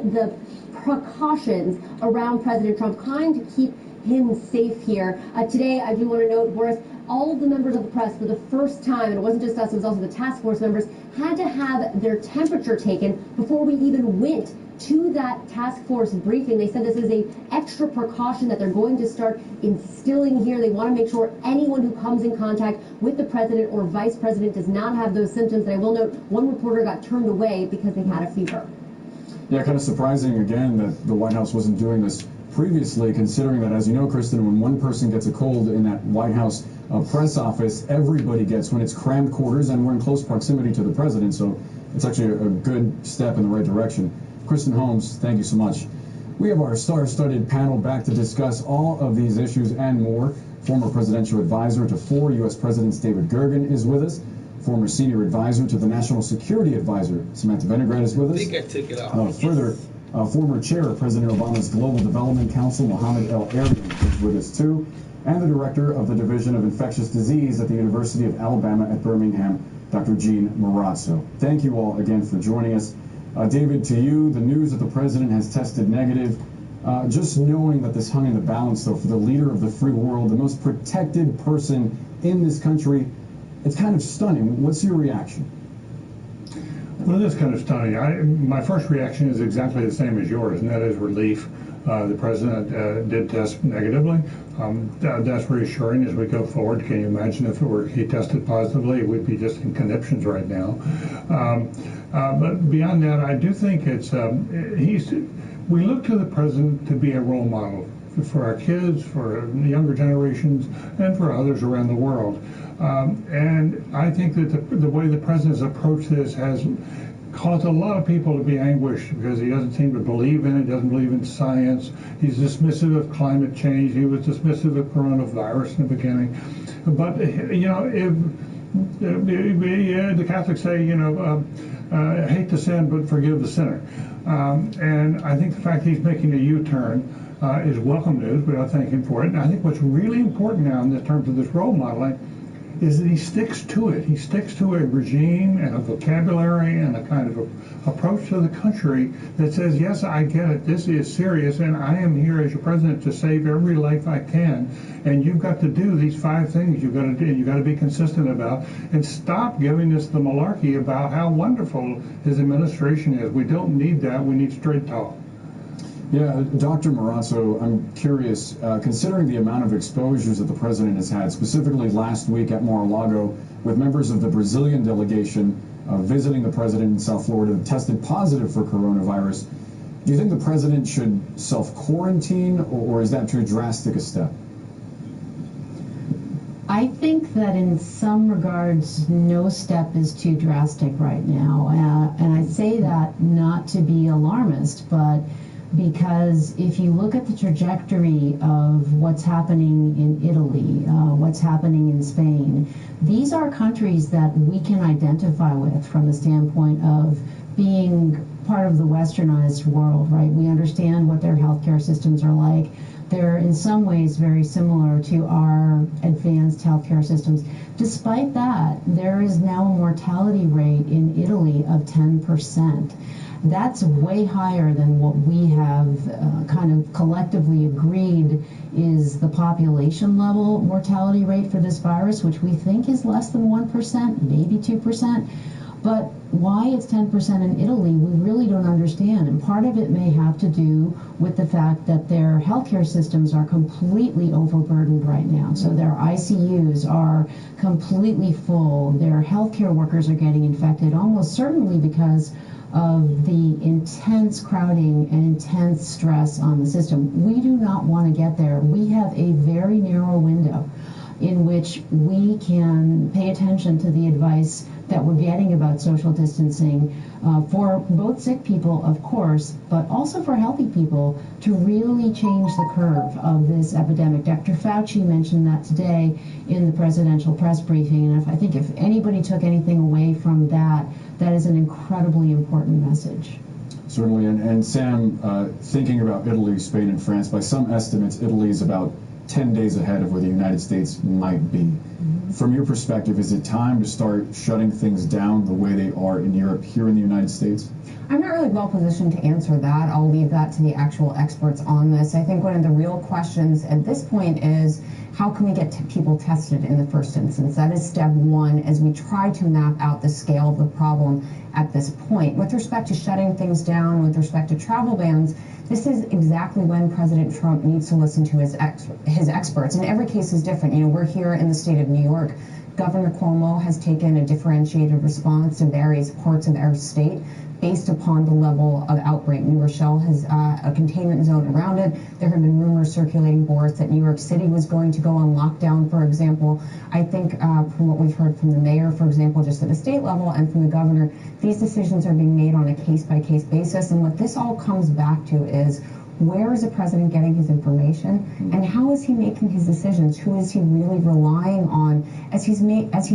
the precautions around President Trump, trying to keep him safe here. Today, I do want to note, Boris, all of the members of the press, for the first time, and it wasn't just us, it was also the task force members, had to have their temperature taken before we even went to that task force briefing. They said this is an extra precaution that they're going to start instilling here. They want to make sure anyone who comes in contact with the president or vice president does not have those symptoms. And I will note, one reporter got turned away because they had a fever. Yeah, kind of surprising, again, that the White House wasn't doing this previously, considering that, as you know, Kristen, when one person gets a cold in that White House press office, everybody gets when it's crammed quarters, and we're in close proximity to the president. So it's actually a good step in the right direction. Kristen Holmes, thank you so much. We have our star-studded panel back to discuss all of these issues and more. Former presidential advisor to 4 U.S. presidents David Gergen is with us. Former senior advisor to the National Security Advisor Samantha Vinograd is with us. I think I took it off. Further, former chair of President Obama's Global Development Council, Mohammed El-Erian, is with us too, and the director of the Division of Infectious Disease at the University of Alabama at Birmingham, Dr. Gene Marazzo. Thank you all again for joining us. David, to you, the news that the president has tested negative, just knowing that this hung in the balance, though, for the leader of the free world, the most protected person in this country, it's kind of stunning. What's your reaction? Well, it is kind of stunning. My first reaction is exactly the same as yours, and that is relief. The president did test negatively. That's reassuring as we go forward. Can you imagine if he tested positively? We'd be just in conniptions right now. But beyond that, I do think we look to the president to be a role model for our kids, for younger generations, and for others around the world. And I think that the way the president's approached this has caused a lot of people to be anguished because he doesn't seem to believe in it, doesn't believe in science. He's dismissive of climate change. He was dismissive of coronavirus in the beginning. But, you know, the Catholics say, you know, hate the sin, but forgive the sinner. And I think the fact he's making a U-turn is welcome news. We ought to thank him for it. And I think what's really important now in terms of this role modeling is that he sticks to it. He sticks to a regime and a vocabulary and a kind of approach to the country that says, yes, I get it, this is serious, and I am here as your president to save every life I can. And you've got to do these 5 things you've got to do, you've got to be consistent about, and stop giving us the malarkey about how wonderful his administration is. We don't need that. We need straight talk. Yeah, Dr. Marazzo, I'm curious, considering the amount of exposures that the president has had, specifically last week at Mar-a-Lago, with members of the Brazilian delegation visiting the president in South Florida that tested positive for coronavirus, do you think the president should self-quarantine, or is that too drastic a step? I think that in some regards, no step is too drastic right now. And I say that not to be alarmist, but because if you look at the trajectory of what's happening in Italy, what's happening in Spain, these are countries that we can identify with from the standpoint of being part of the westernized world, right? We understand what their healthcare systems are like. They're in some ways very similar to our advanced healthcare systems. Despite that, there is now a mortality rate in Italy of 10%. That's way higher than what we have kind of collectively agreed is the population level mortality rate for this virus, which we think is less than 1%, maybe 2%. But why it's 10% in Italy, we really don't understand. And part of it may have to do with the fact that their healthcare systems are completely overburdened right now. So their ICUs are completely full. Their healthcare workers are getting infected, almost certainly because of the intense crowding and intense stress on the system. We do not want to get there. We have a very narrow window in which we can pay attention to the advice that we're getting about social distancing for both sick people, of course, but also for healthy people to really change the curve of this epidemic. Dr. Fauci mentioned that today in the presidential press briefing, and I think if anybody took anything away from that, that is an incredibly important message. Certainly, and Sam, thinking about Italy, Spain, and France, by some estimates, Italy is about 10 days ahead of where the United States might be. From your perspective, is it time to start shutting things down the way they are in Europe here in the United States? I'm not really well positioned to answer that. I'll leave that to the actual experts on this. I think one of the real questions at this point is how can we get people tested in the first instance? That is step one as we try to map out the scale of the problem at this point. With respect to shutting things down, with respect to travel bans, this is exactly when President Trump needs to listen to his experts. And every case is different. You know, we're here in the state of New York. Governor Cuomo has taken a differentiated response to various parts of our state based upon the level of outbreak. New Rochelle has a containment zone around it. There have been rumors circulating, Boris, that New York City was going to go on lockdown, for example. I think from what we've heard from the mayor, for example, just at the state level, and from the governor, these decisions are being made on a case-by-case basis. And what this all comes back to is, where is the president getting his information, and how is he making his decisions? Who is he really relying on as he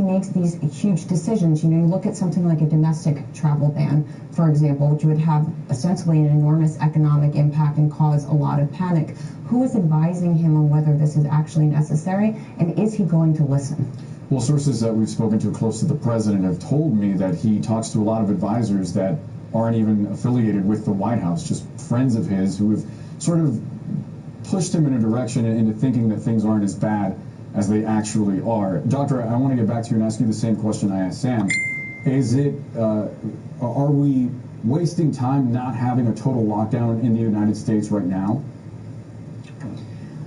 makes these huge decisions? You know, you look at something like a domestic travel ban, for example, which would have ostensibly an enormous economic impact and cause a lot of panic. Who is advising him on whether this is actually necessary, and is he going to listen? Well, sources that we've spoken to close to the president have told me that he talks to a lot of advisors that aren't even affiliated with the White House, just friends of his who have sort of pushed him in a direction into thinking that things aren't as bad as they actually are. Doctor, I want to get back to you and ask you the same question I asked Sam. Is it, are we wasting time not having a total lockdown in the United States right now?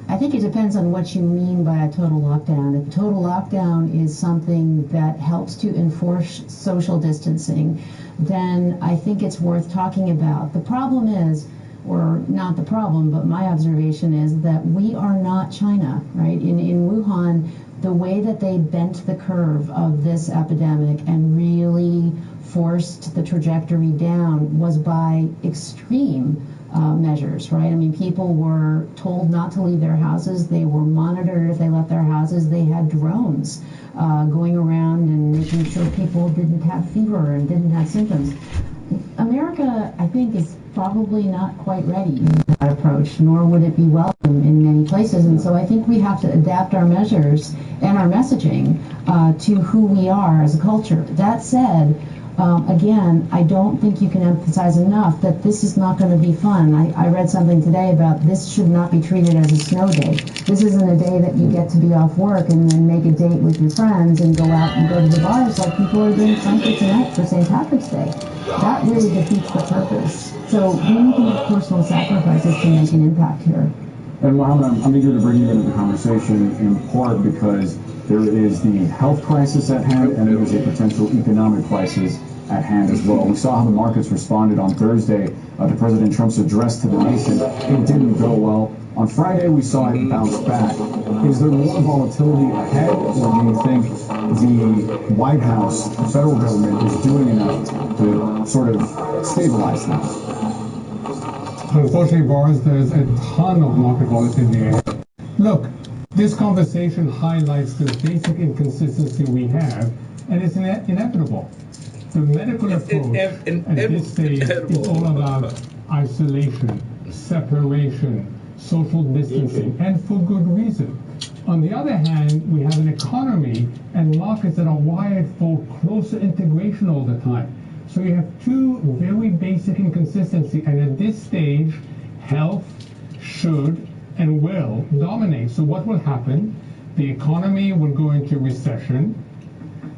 I think it depends on what you mean by a total lockdown. If total lockdown is something that helps to enforce social distancing, then I think it's worth talking about. The problem is, or not the problem, but my observation is that we are not China, right? In Wuhan, the way that they bent the curve of this epidemic and really forced the trajectory down was by extreme measures, right? I mean, people were told not to leave their houses. They were monitored if they left their houses. They had drones going around and making sure people didn't have fever and didn't have symptoms. America, I think, is probably not quite ready in that approach, nor would it be welcome in many places. And so I think we have to adapt our measures and our messaging to who we are as a culture. That said, again, I don't think you can emphasize enough that this is not going to be fun. I read something today about this should not be treated as a snow day. This isn't a day that you get to be off work and then make a date with your friends and go out and go to the bars like people are doing Sunday tonight for St. Patrick's Day. That really defeats the purpose. So we need to make personal sacrifices to make an impact here. And Mohammed, I'm eager to bring you into the conversation in part because there is the health crisis at hand and there is a potential economic crisis at hand as well. We saw how the markets responded on Thursday to President Trump's address to the nation. It didn't go well. On Friday, we saw it bounce back. Is there more volatility ahead, or do you think the White House, the federal government, is doing enough to sort of stabilize things? Unfortunately, Boris, there's a ton of market volatility ahead. Look, this conversation highlights the basic inconsistency we have, and it's inevitable. The medical approach at this stage is all about isolation, separation, social distancing, and for good reason. On the other hand, we have an economy and markets that are wired for closer integration all the time. So you have two very basic inconsistencies, and at this stage, health should and will dominate. So what will happen? The economy will go into recession.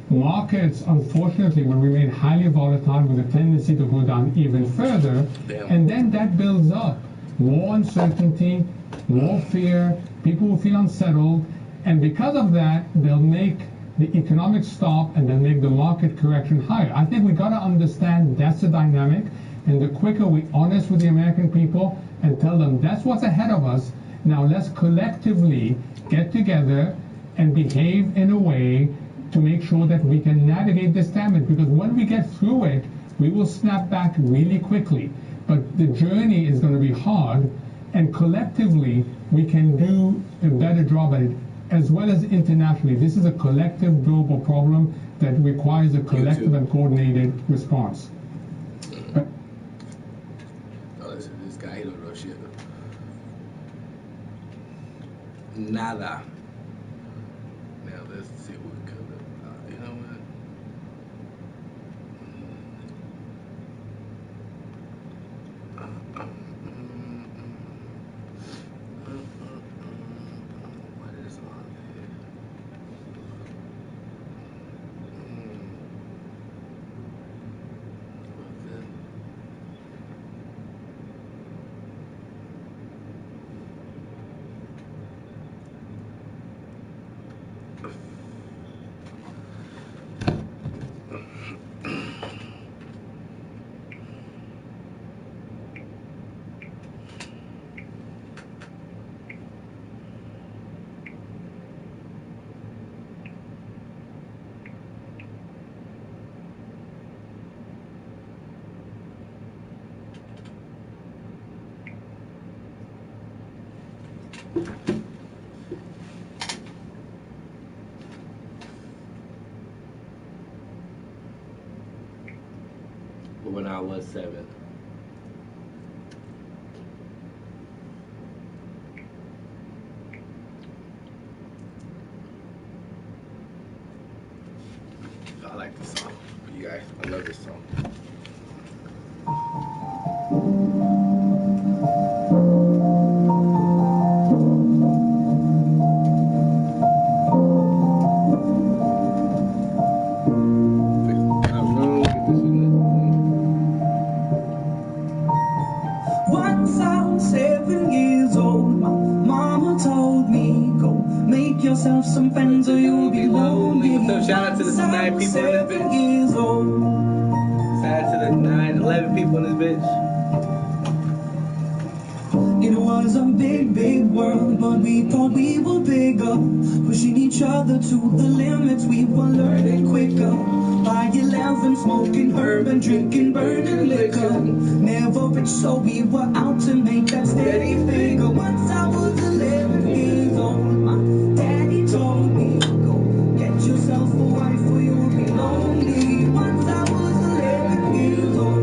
Markets, unfortunately, will remain highly volatile with a tendency to go down even further. And then that builds up more uncertainty, more fear, people will feel unsettled. And because of that, they'll make the economic stop and they'll make the market correction higher. I think we got to understand that's the dynamic. And the quicker we're honest with the American people and tell them that's what's ahead of us, now let's collectively get together and behave in a way to make sure that we can navigate this damage, because when we get through it, we will snap back really quickly. But the journey is going to be hard, and collectively, we can do a better job at it, as well as internationally. This is a collective global problem that requires a collective and coordinated response. This guy, he don't know shit. Nada. Now let's see what color. You know what? What is on here? When I was 7. I like this song. You guys, I love this song. Once I was 7 years old, my mama told me, go make yourself some friends or you'll be lonely. So shout out to the 9 people in this bitch. Years old. Shout out to the 11 people in this bitch. It was a big, big world, but we thought we were bigger. Pushing each other to the limits, we were learning quicker. By 11, smoking herb and drinking burning liquor. Never rich, so we were out to make that steady figure. Once I was 11 years old, my daddy told me, go get yourself a wife or you'll be lonely. Once I was 11 years old.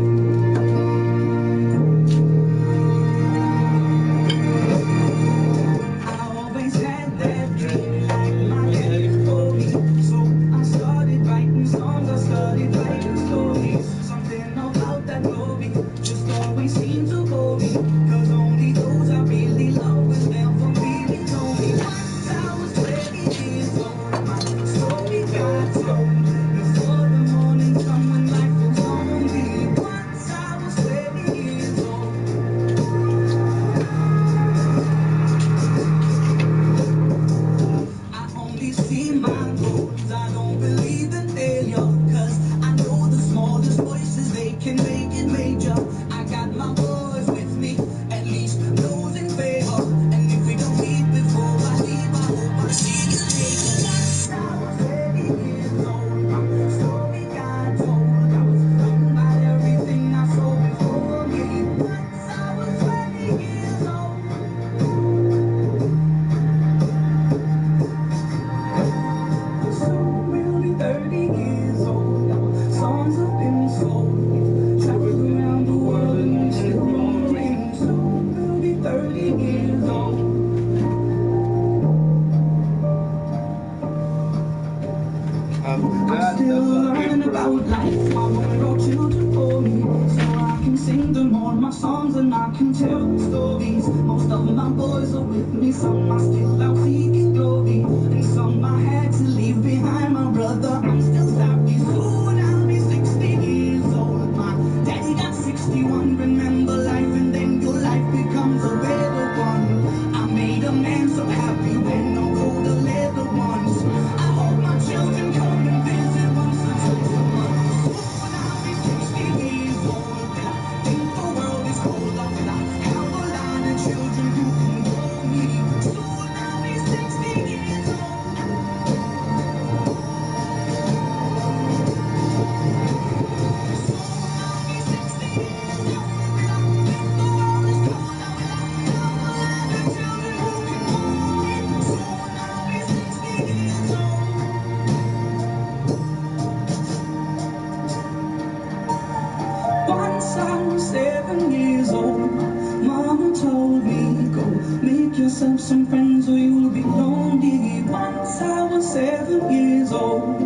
yourself some friends or you'll be lonely. Once I was 7 years old.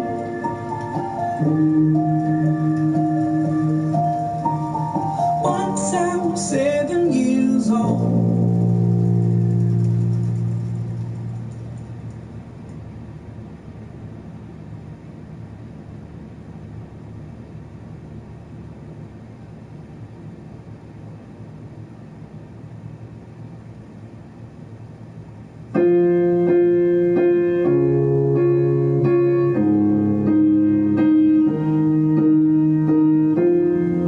Once I was 7 years old.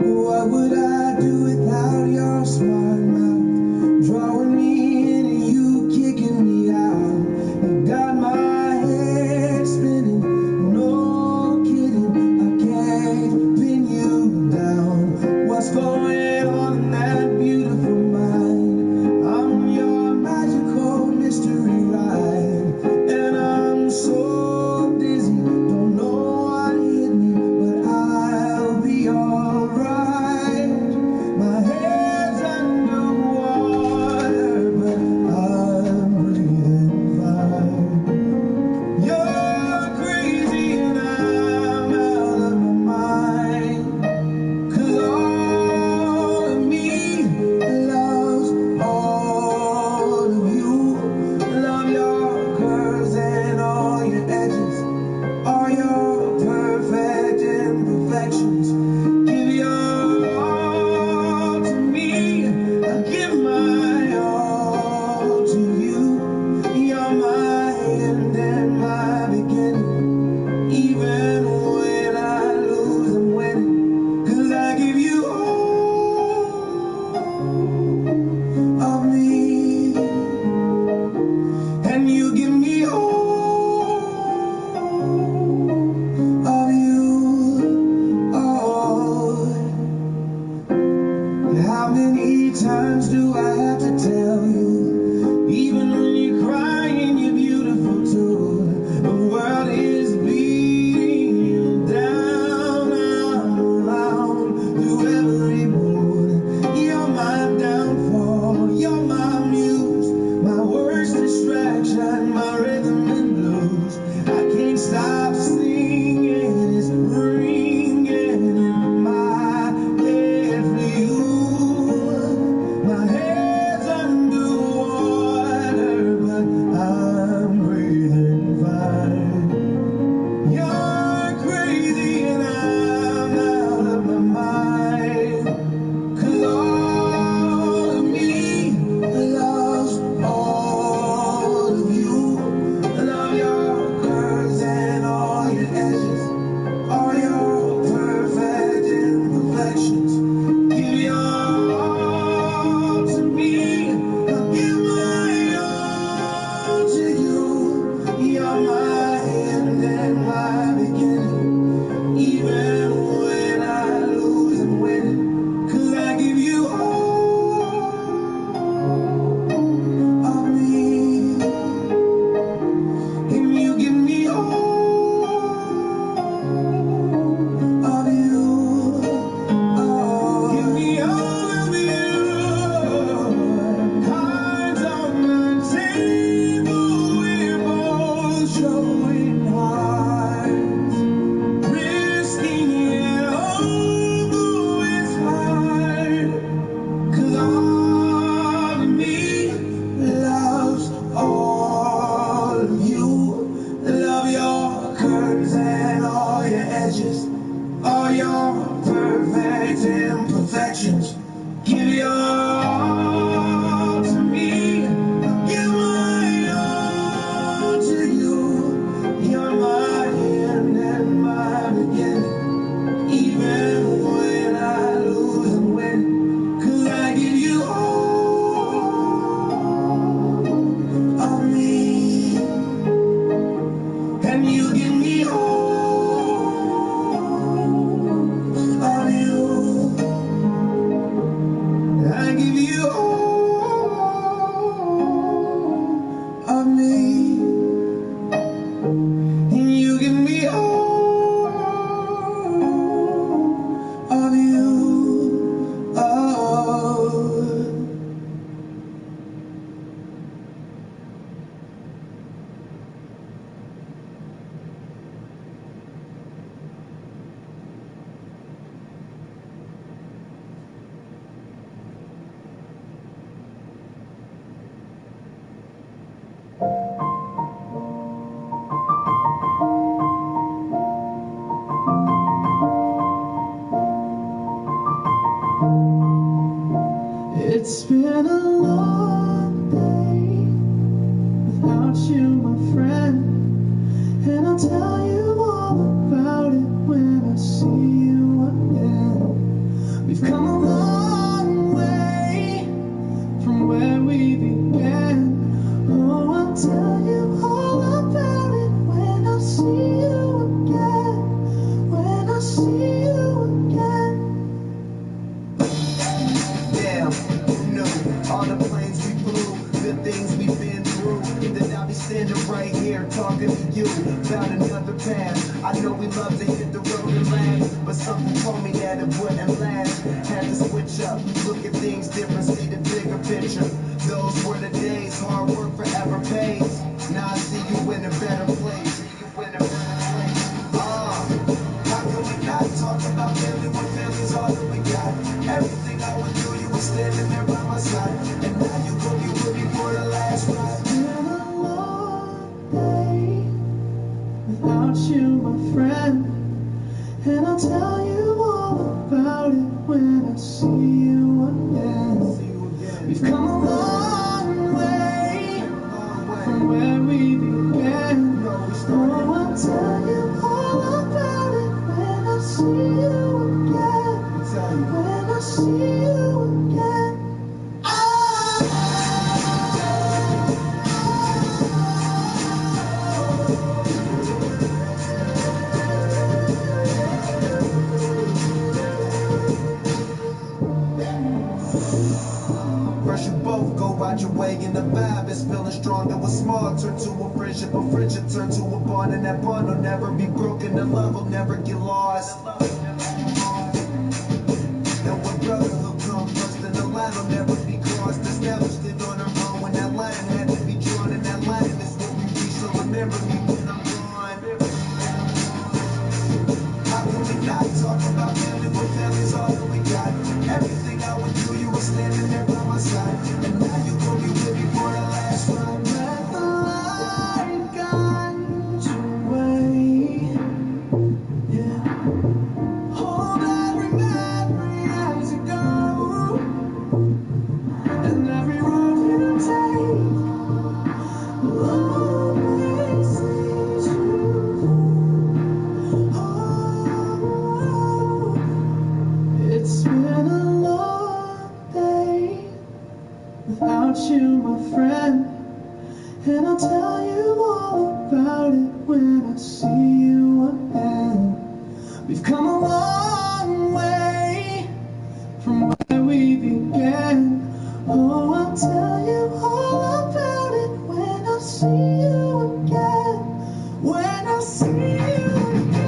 What would I do without your smart mouth? Drawing me in and you kicking me out. You got my head spinning, no kidding. I can't pin you down. What's going on in that beautiful mind? I'm your magical mystery ride, and I'm so dizzy, don't know what hit me, but I'll be alright. My head's underwater, but I'm breathing fine. You're crazy and I'm out of my mind. 'Cause all of me loves all of you. Love your curves and all your edges, all your perfect imperfections. Give your all to me, I give my all to you. You're my end and my beginning. Even when I lose, I'm winning. 'Cause I give you all of me, and you give me all of you. Oh, how many times do I have to tell you? Even when you're crying, you're beautiful too. The world is beating you down. I'm around through every mood. You're my downfall, you're my muse, my worst distraction, my rhythm and blues. I can't stop singing, it's ringing in my head for you. My head's underwater, but I'm breathing fine. You're crazy and I'm out of my mind. 'Cause all of me loves all of you. Love your curves and all your edges, all your perfect imperfections. Give your all to me, I give my all to you. You're my end and my beginning. Even when I lose, I'm winning. 'Cause I give you all of me, and you give me all of you. Oh, give me all of you. Cards on the table, we're both showing hearts, risking it all, though it's hard. 'Cause all of me loves all of you. Love your curves and all your edges, all your perfect imperfections. Give your all to me, give my all to you. You're my end and my beginning. Even when I lose, I'm winning. 'Cause I give you all of me, and you give me all of you. I give you all of me, and you give me all of you. Oh. It's been a long day without you, my friend, and I'll tell you all about it when I see you again. We've come a long way from where we began. Oh, I'll tell you all about it when I see you again. When I see you again. Damn, who knew? All the planes we flew, the things we've been through, that I'll be standing right here talking to you about another path. I know we love to hit the road and laugh, but something told me that it wouldn't last. Had to switch up, look at things different, see the bigger picture. Those were the days, hard work forever pays. Now I see you in a better place. See you in a better place. How can we not talk about family when family's all that we got? Everything I went through, you were standing there by my side, and now you gon' be with me for the last ride. It's been a long day without you, my friend, and I'll tell you all about it when I see you again. We've come a long way from where we began. Oh, I'll tell you all about it when I see you again. When I see you again. First you both go out your way and the vibe is feeling strong. It was small, turn to a friendship turn to a bond, and that bond will never be broken. The love will never get lost. And when brotherhood comes first, then the line will never be crossed. Established it on our own when that line had to be drawn, and that line is what we reach. So remember me when I'm gone. How can we not talk about family when family's all that we got? Everything I went through, you were standing there by my side, and now you gon' be with me for the last ride. Let the light guide your way, yeah. Hold every memory as you go, and every road you take will always lead you home. It's been a long day without you, my friend, and I'll tell you all about it when I see you again. We've come a long way from where we began. Oh, I'll tell you all about it when I see you again. When I see you again.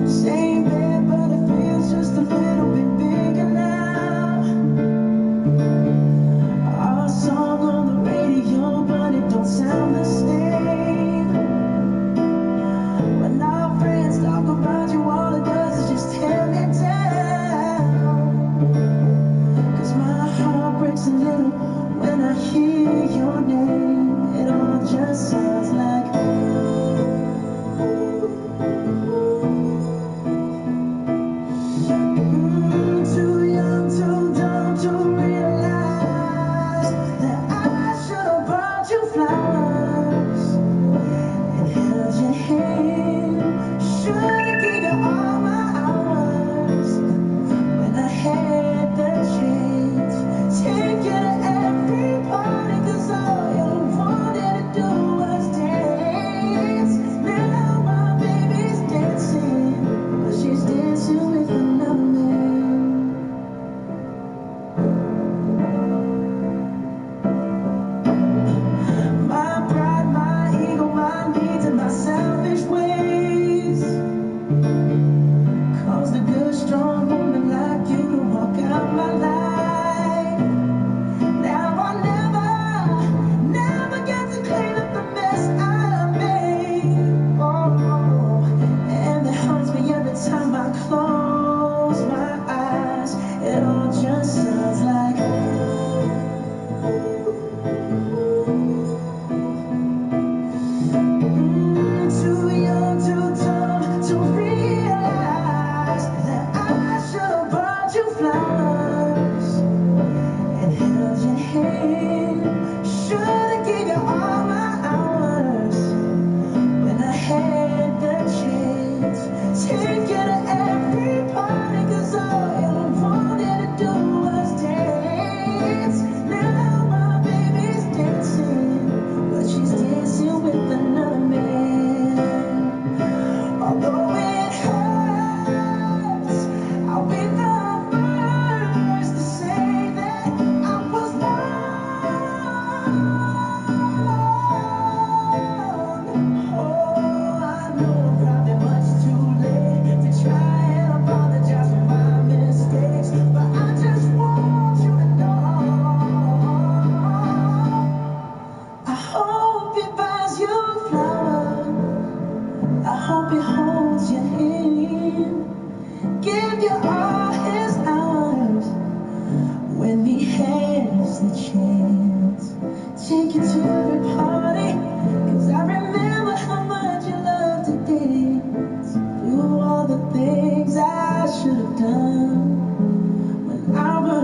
Same bed, but it feels just a little bit bigger now. Our song on the radio, but it don't sound the same. When our friends talk about you, all it does is just tear me down. 'Cause my heart breaks a little when I hear your name. It all just sounds like too young, too dumb to realize that I should have bought you flowers and held your hand. Should have given you all my hours when I had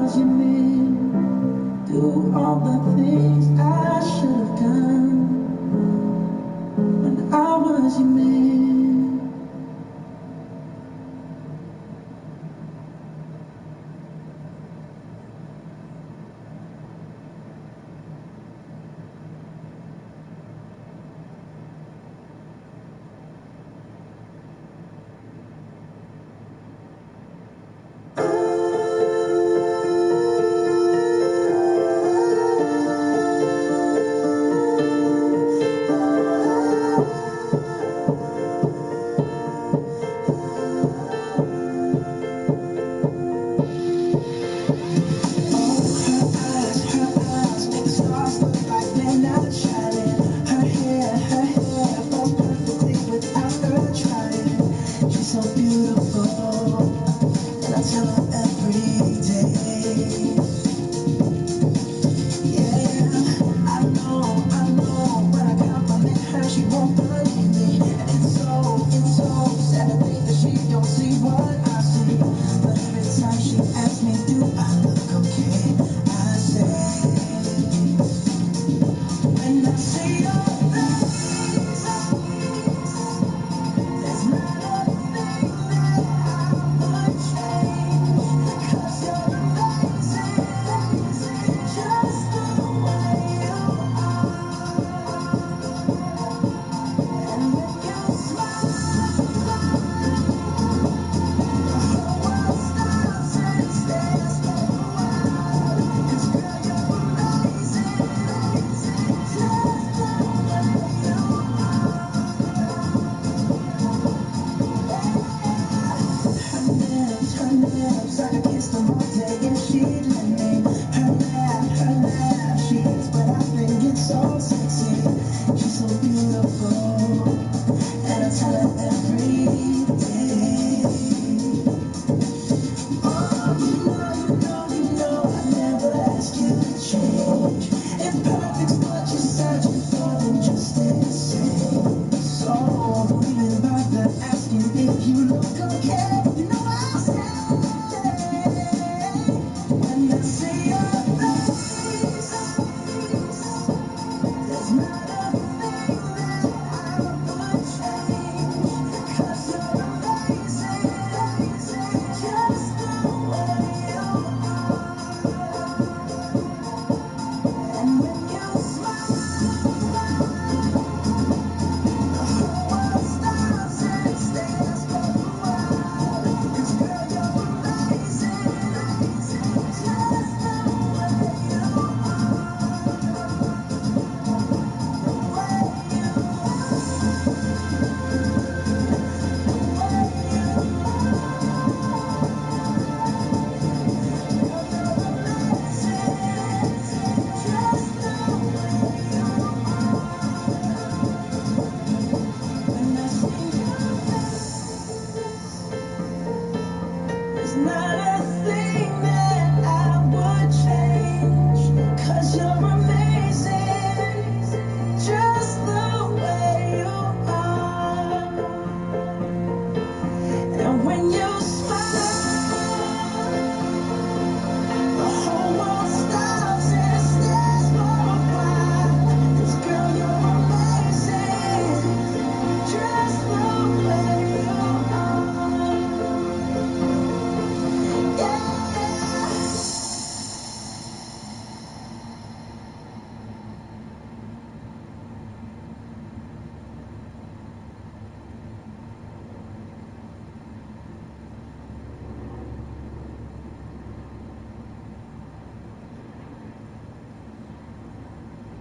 was your man. Do all the things I should have done when I was your man.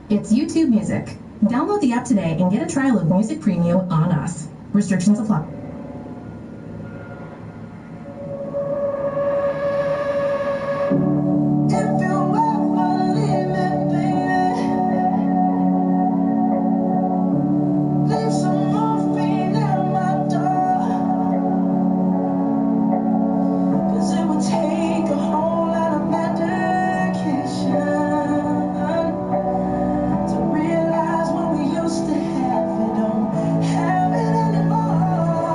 It's YouTube Music. Download the app today and get a trial of Music Premium on us. Restrictions apply. To realize what we used to have, we don't have it anymore.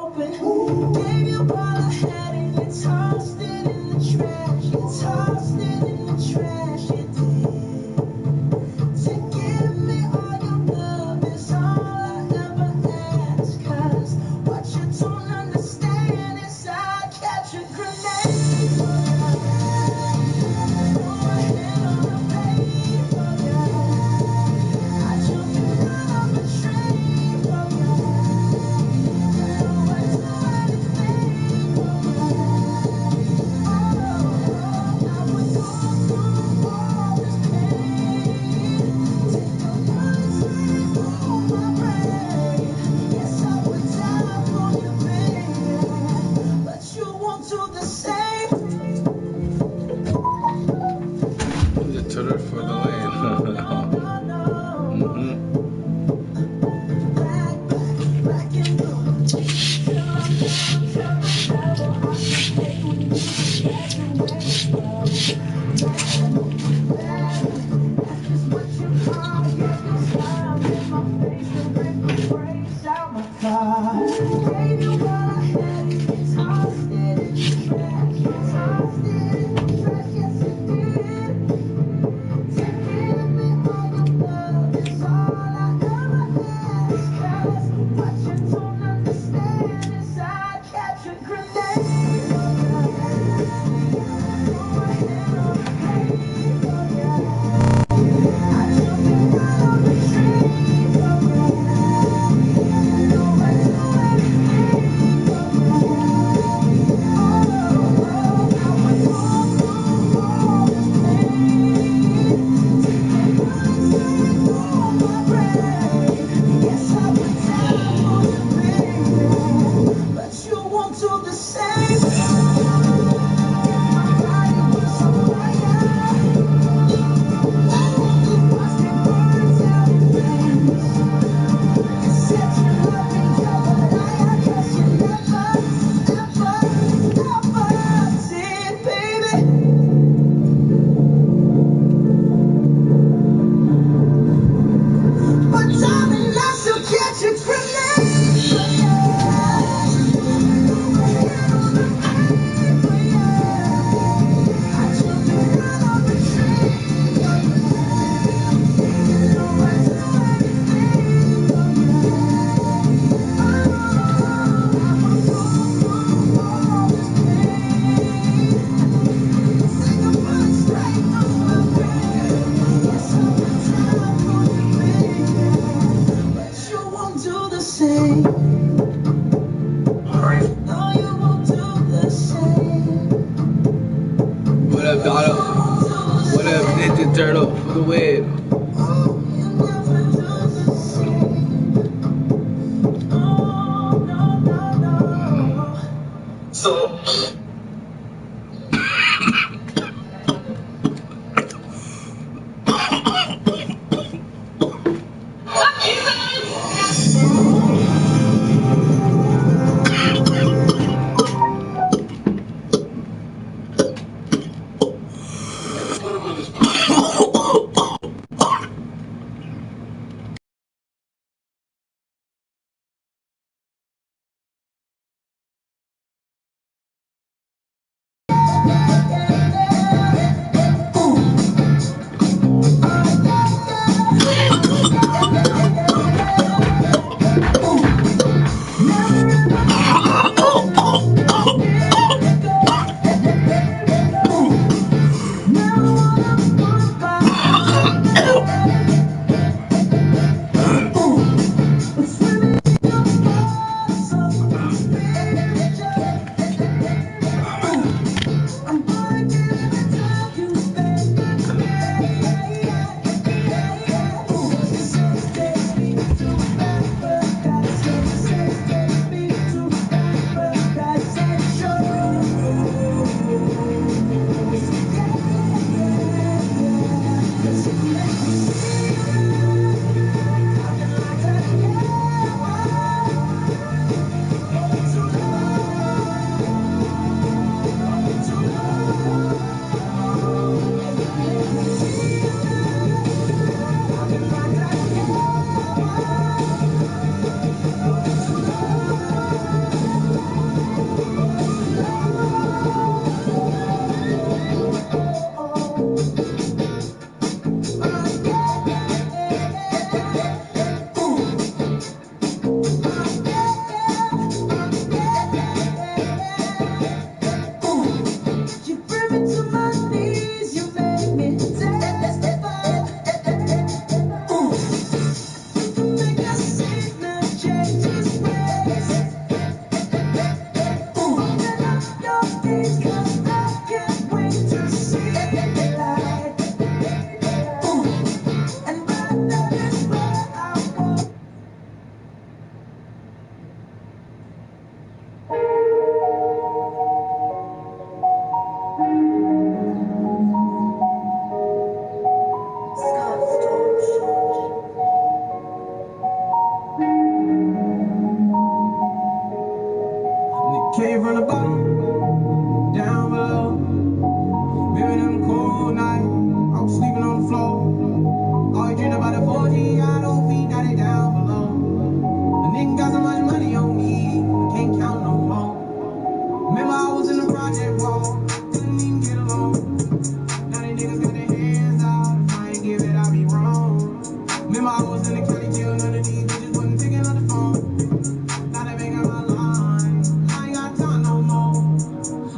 open. Gave you all I had and you tossed it in the trash. You tossed it in the trash, you did. To give me all your love is all I ever ask. 'Cause what you don't understand is I'd catch a grenade for you. Throw my hand on a plate for you. I jump in out of the train for you. You know I'd do anything for you. Oh, I would go through all this pain. Take a bullet straight through my brain. Yes, I would die for you, baby. But you won't do the same. The Twitter for the win. Back in the till I'm never I can stay with you. Back and where it's from. That's just what you are. Yeah, your smile in my face and rip the brakes out my car. Gave you all I had and you tossed it in the trash. You tossed it in the trash, yes you did. To give me all your love is all I ever ask. 'Cause what you don't understand is I'd catch a grenade for you. Throw my hand on a plate for you. I jump in out of the train for you. You know I'd do anything for you. Oh, I would go through all this pain. Take a bullet straight through my brain. Yes, I would die for you, baby. But you won't do the same. My body was on fire. Watched it burn down in flames. You said you loved me, yeah, but I guess you never, ever, ever did, baby. But darling, I still catch a grenade for you. Throw my hand on the plate for you. I jump in out of the train for you. You know I'd do anything for you. Oh, I would go through all this pain. Take a bullet straight through my brain. Yes, I would die for you, baby. But you won't do the same. No, you won't do the same. What up, Donald? What up, Ninja Turtle for the win? Oh, you never do the same. Oh, no, no, no. So Came from the bottom, down below. Remember them cold nights, I was sleeping on the floor. Always dreamed about the 4G, I don't feet, now they down below. A nigga got so much money on me, I can't count no more. Remember I was in the project wall, couldn't even get along. Now they niggas got their hands out, if I ain't give it, I be wrong. Remember I was in the county jail, none of these bitches wasn't picking up the phone. Now they making my line, I ain't got time no more.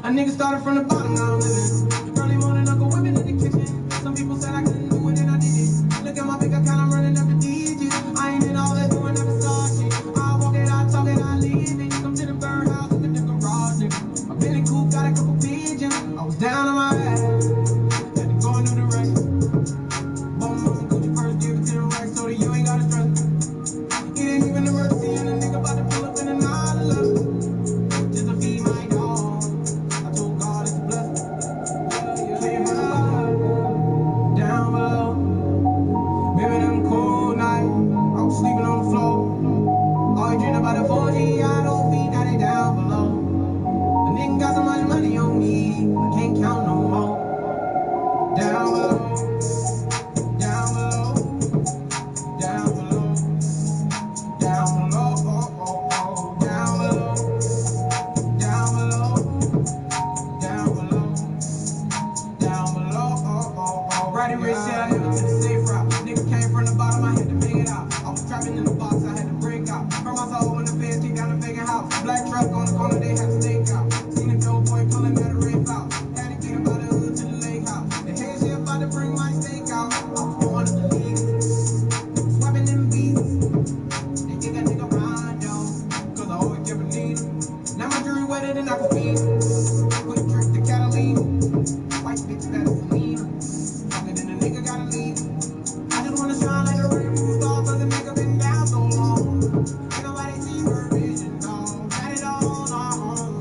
A nigga started from the bottom, now I'm living. Early morning, I go whipping in the kitchen. Some people said I couldn't do it, and I did it. Look at my big account, I'm running up the digits. I ain't in all that doing that massage shit. I walk it, I talk it, I live it. Come to the birdhouse, look at the garage, nigga. My Bentley coupe got a couple pigeons. I was down on my ass, had to go and do the right. Bought my mama Gucci first, give it to the right, so that you ain't gotta stress. It ain't even an emergency, and a nigga about to pull up in a 911 just to feed my dog. I told God it's a blessing. Came from the bottom, down below. Remember them cold nights, I was sleeping on the floor. Always dreamed about the 4G, I don't feet, now they down below. A nigga got so much money on me, I can't count no more. Down below, down below, down below, down below, down below, down below, down below, down below. Riding rich shit, I never took the safe route. Nigga came from the bottom, I had to make it out. I was trapping in the box, I had to break out. Hurt my soul when the feds kicked down the vacant house. Black truck on the corner, they had to stake out. Seen a dope boy pulling out a red out. Had to get him out the hood to the lake house. The head shit about to bring my steak out. I was born up the league, swapping them beats. They think I nigga Rondo, cause I always give a need. Now my jury wetter than Aquafina. Quick trick to Catalina. White bitch better for me. Longer than a nigga gotta leave. I just wanna shine like a rainbow star, cause the nigga been down so long. Ain't nobody see her vision, dog. Got it all on home.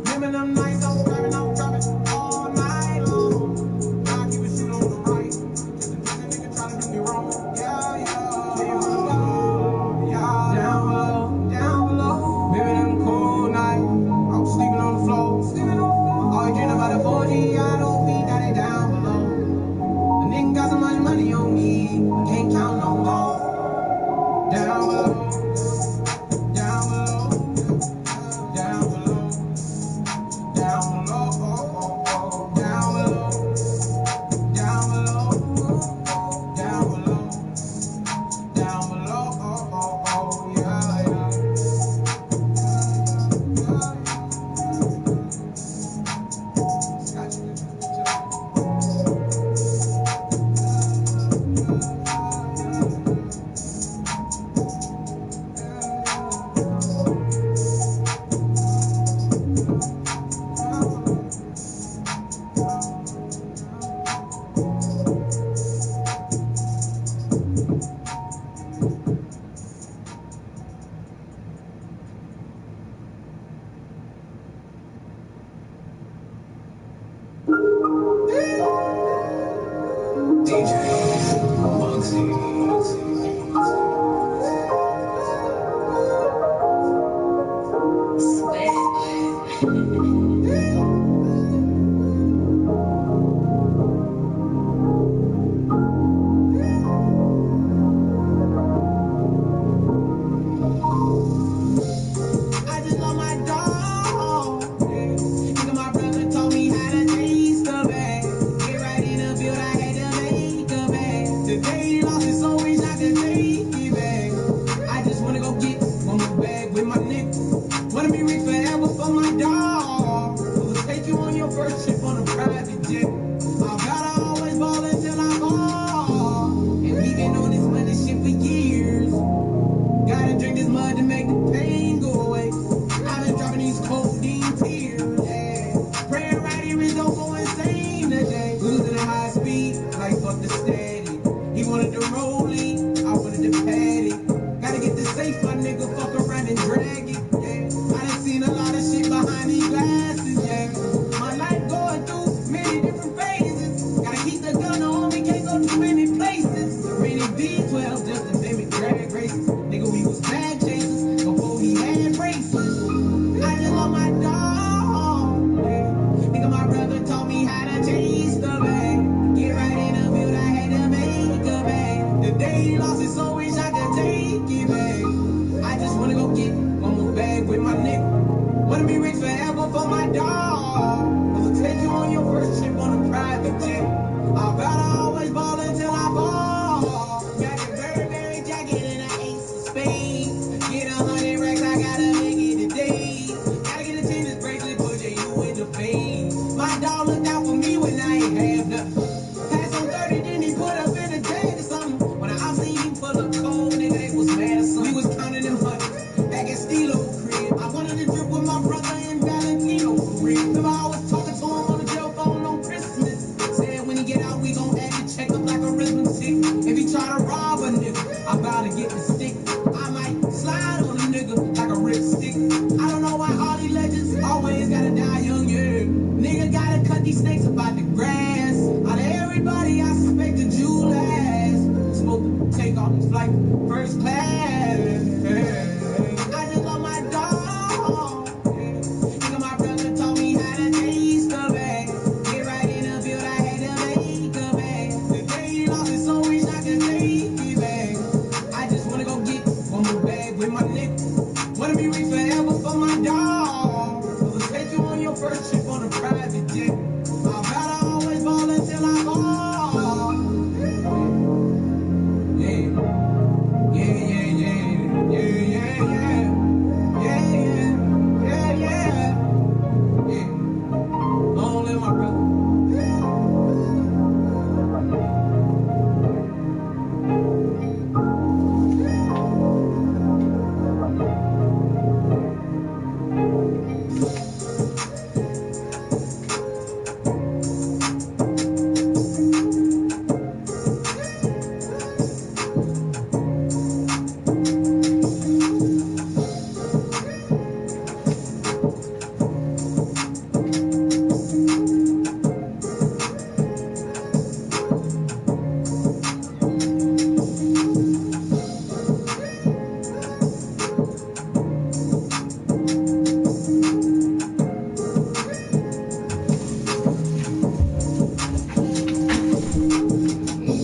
Remember them nights I was driving all night long. Now I keep a shit on the right, just in case a nigga try to do me wrong. Yeah, yeah. Came from the bottom, yeah. Down below, down below. Remember them cold nights, I was sleeping on the floor. Always dreamed about the 4G, I don't feet, now they down below. A nigga got so much money on me, I can't count no more. Down below, down below, down below, down below, down below, down below, down below, down below, yeah, yeah. I just love my dog. Nigga, my brother told me how to taste the bag. Get right in the field, I had to make a bag. The day he lost his soul, wish I could take it back. I just wanna go get one more bag with my nigga. Wanna be rich forever for my dog. be rich forever for my dog. I'll take you on your first trip on a private jet. I'll better always ball until I fall. Got your Burberry jacket and an ace of spades. Get 100 racks, I gotta make it today. Gotta get a tennis bracelet, put you in the face. My dog looked out for me when I ain't have nothing. Pass on 30, then he put up in a jag or something. When I seen him full of cold, nigga, they was mad or something. We was counting them hundreds back at Stilo crib. I wanted to trip with my brother in Valentino for real. Remember I was talking to him on the jail phone on Christmas. Said when he get out, we gon' add the check up like a arithmetic. If he try to rob a nigga, I bout to get the stick. I might slide on a nigga like a rip stick. I don't know why all these legends always gotta die young, yeah. Nigga gotta cut these snakes about the grass. Out of everybody, I suspected you last. Smoke to take off this flight first class. I just love my dog. Nigga, my brother told me how to taste the bag. Get right in the field, I had to make a bag. The day he lost it, so wish I could take it back. I just wanna go get one more bag with my nigga. Wanna be rich forever for my dog. I'll take you on your first trip on a private jet. I'll better always ball until I fall. Yeah. Yeah, yeah, yeah. Yeah, yeah, yeah. Yeah, yeah. Yeah, yeah. Yeah. Long live my brother.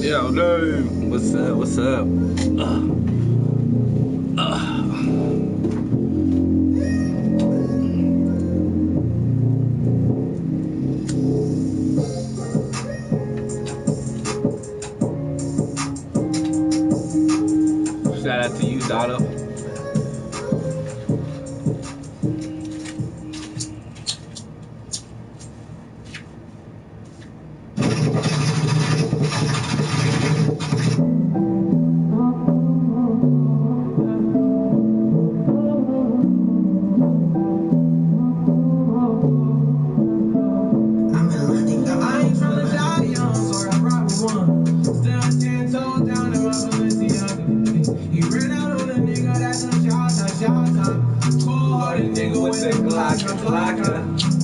Yo, no. What's up? What's up? Shout out to you, Dotto.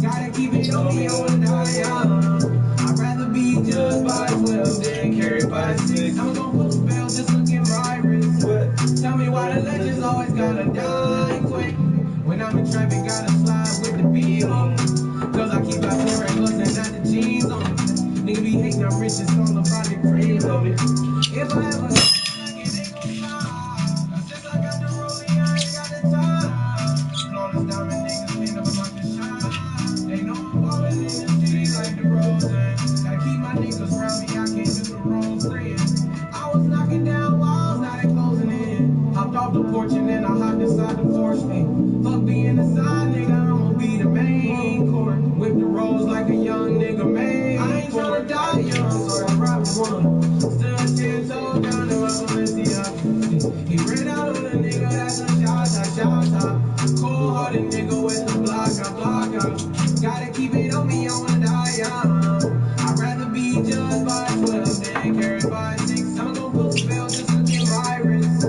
Gotta keep it on me on the dial. I'd rather be judged by 12 than carried by 6. I'm gonna put a bell, just look at my wrist. Tell me why the legends always gotta die quick. When I'm in traffic, gotta slide with the beat on. Cause I keep out the regulars and not the jeans on. Nigga be hating, I'm rich, it's all about the cream of it. If I ever like it, they gon' fly. Since I got the rollie, I ain't got the time. Flawless diamond niggas, ain't never about to shine. They know I'm ballin' in the city like the rose. Gotta keep my niggas around me, I can't do the wrong friend. I was knocking down walls, now they closing in. Hopped off the porch and then I hopped inside the Porsche. Fuck being the side nigga, I'ma be the main court. Whip the rolls like a young nigga made. I ain't tryna die young, so I ride with one. Stood 10 toes down to my Balenciaga. He ran out on a nigga, that's a shot. Cold-hearted nigga with the block out. Gotta keep it on me, I wanna die young. I'd rather be judged by 12 than carried by 6. I'ma go post bail, just look at my wrist.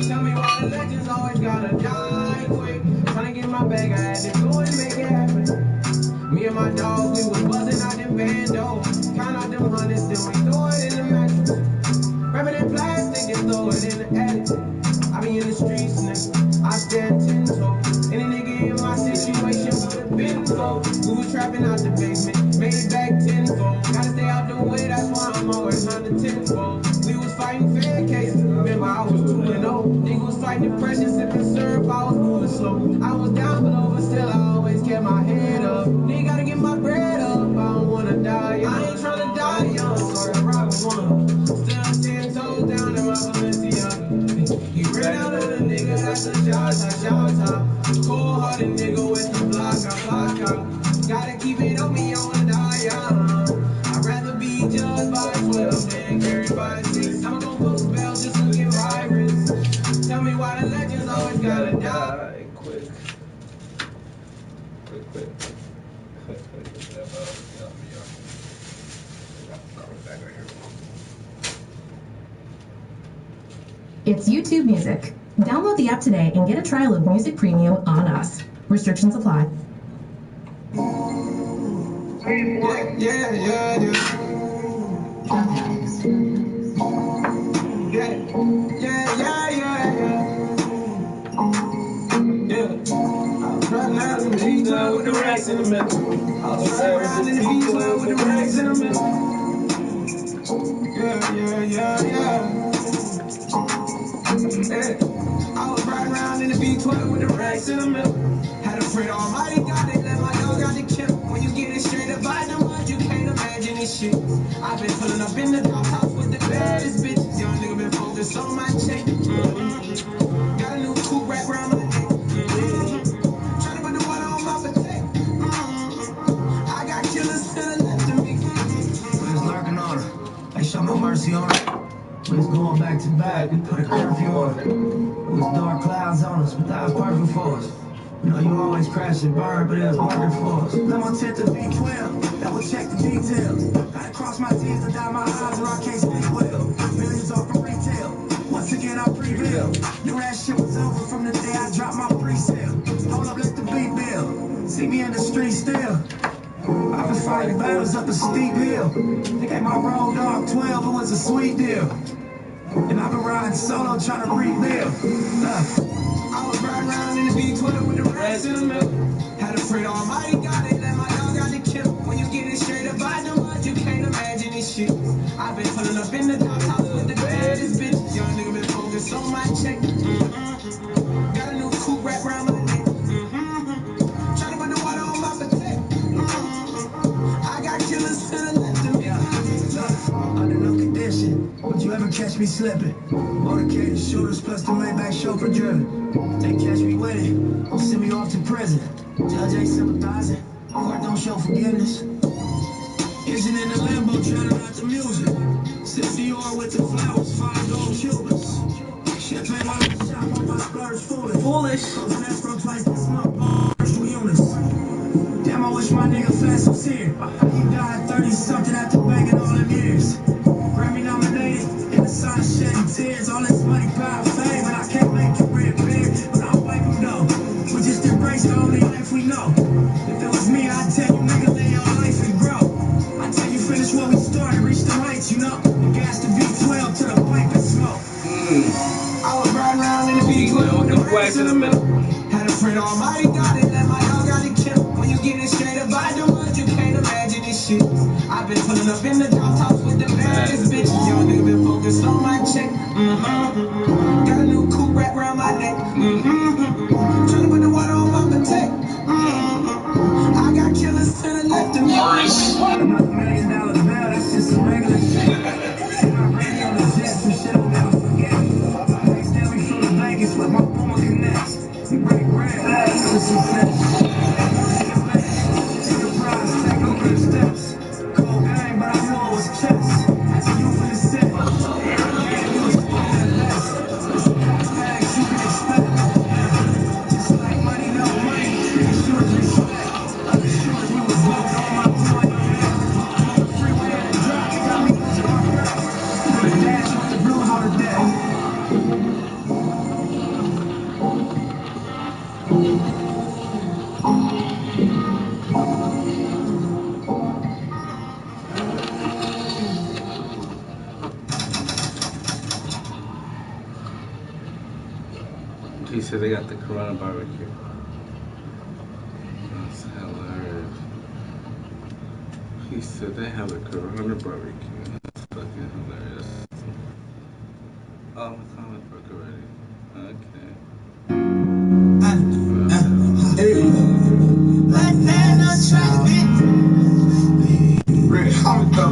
Tell me why the legends always gotta die quick. Tryna get my bag, I had to go and make it happen. Me and my dogs, we was buzzing out them bandos. Count out them hundreds, then we throw it in the mattress. Wrap it in plastic and throw it in the attic. I be in the streets, nigga, I stand 10 toes. Any nigga in my situation would've been told. We was trapping out the basement, made it back tenfold. Gotta stay out the way, that's why I'm always on the tenfold. We was fighting fair cases, remember I was 2-0. Nigga was fighting depression, sipping syrup, I was moving slow. I was down below, but still I always kept It's YouTube Music. Download the app today and get a trial of Music Premium on us. Restrictions apply. With the racks in the middle. I was riding around in the B12 with the racks in the middle. I was riding around in the B12 with the racks in the middle. Had a friend, almighty God, they let my dog out the kill. When you get it straight up by the mud, you can't imagine this shit. I've been pulling up in the dog house with the baddest bitches. Young nigga been focused on my check. Got a new coupe wrapped around my neck. Tryna put the water on my potato. I got killers to the left of me. We was lurking on her. They show no mercy on her. We was going back to back. We put a curfew on her. It was dark clouds on us, but that was perfect for us. You know, you always crash and burn, but it was working for us. Let my tent to B12, that will check the details. Gotta cross my T's and dot my I's or I can't speak well. Millions off from retail. Once again, I pre-bill. Knew that shit was over from the day I dropped my pre-sale. Hold up, let the beat build. See me in the street still. I've been fighting battles up a steep hill. They gave my road dog 12, it was a sweet deal. And I've been riding solo trying to rebuild. I was riding around in the B12 with the racks in the middle. Had a friend, almighty God, they let my dog out the kill. When you get it straight up by the mud, you can't imagine this shit. I've been pulling up in the dog house with the baddest bitches. Young nigga been focused on my check. Got a new coupe wrapped around my neck. Tryna put the water on my potato. I got killers to the left of me. Under no condition would you ever catch me slipping. Motorcaded shooters plus the Maybach chauffeur driven. They catch me with it, send me off to prison. Judge ain't sympathizing, court don't show forgiveness. Isn't in the limbo trying to write the music. Since Dior with the flowers, 5 gold Cubans. Champagne while I shop on my splurge foolish. Closing escrow twice this month, virtual units. Damn, I wish my nigga Fast was here. He died 30-something after banging all them years. Grammy nominated, in the sun shedding tears. All this money, power, fame, and I can't make it reappear. But I'll wipe them though. We just embrace the only life we know. If it was me, I'd tell you, nigga, lay your life and grow. I'd tell you, finish what we started, reach the heights, you know. And gas the B12 to the pipe and smoke. I was riding around in the B12 with the racks in the middle. Had a friend, almighty God, they let my dog out the kill. When you get it straight up by the mud, you can't imagine this shit. I've been pulling up in the dog house with the baddest bitches. Young nigga been focused on my check. Got a new coupe wrapped around my neck. Tryna put the water on my potato. I got killers to the left of me. Another $1 million bill, that's just some regular shit. See my radio on the jet, some shit I'll never forget. Next day we flew to Vegas with my Puma connects. We break bread, that's the success. Enterprise, take over the steps. Cold game, but I knew it was chess. As a youth in the set, yeah, you was spoiled at best. Bags you can expect. Just like money, no money. Shooters respect. Other shooters, we was loaded on my point. On the freeway at the drop, got me losing my breath. Put a dash with the blue heart of death. He said they got the Corona barbecue. That's hilarious. He said they have the Corona barbecue. That's fucking hilarious. Oh, I'm a comic book already.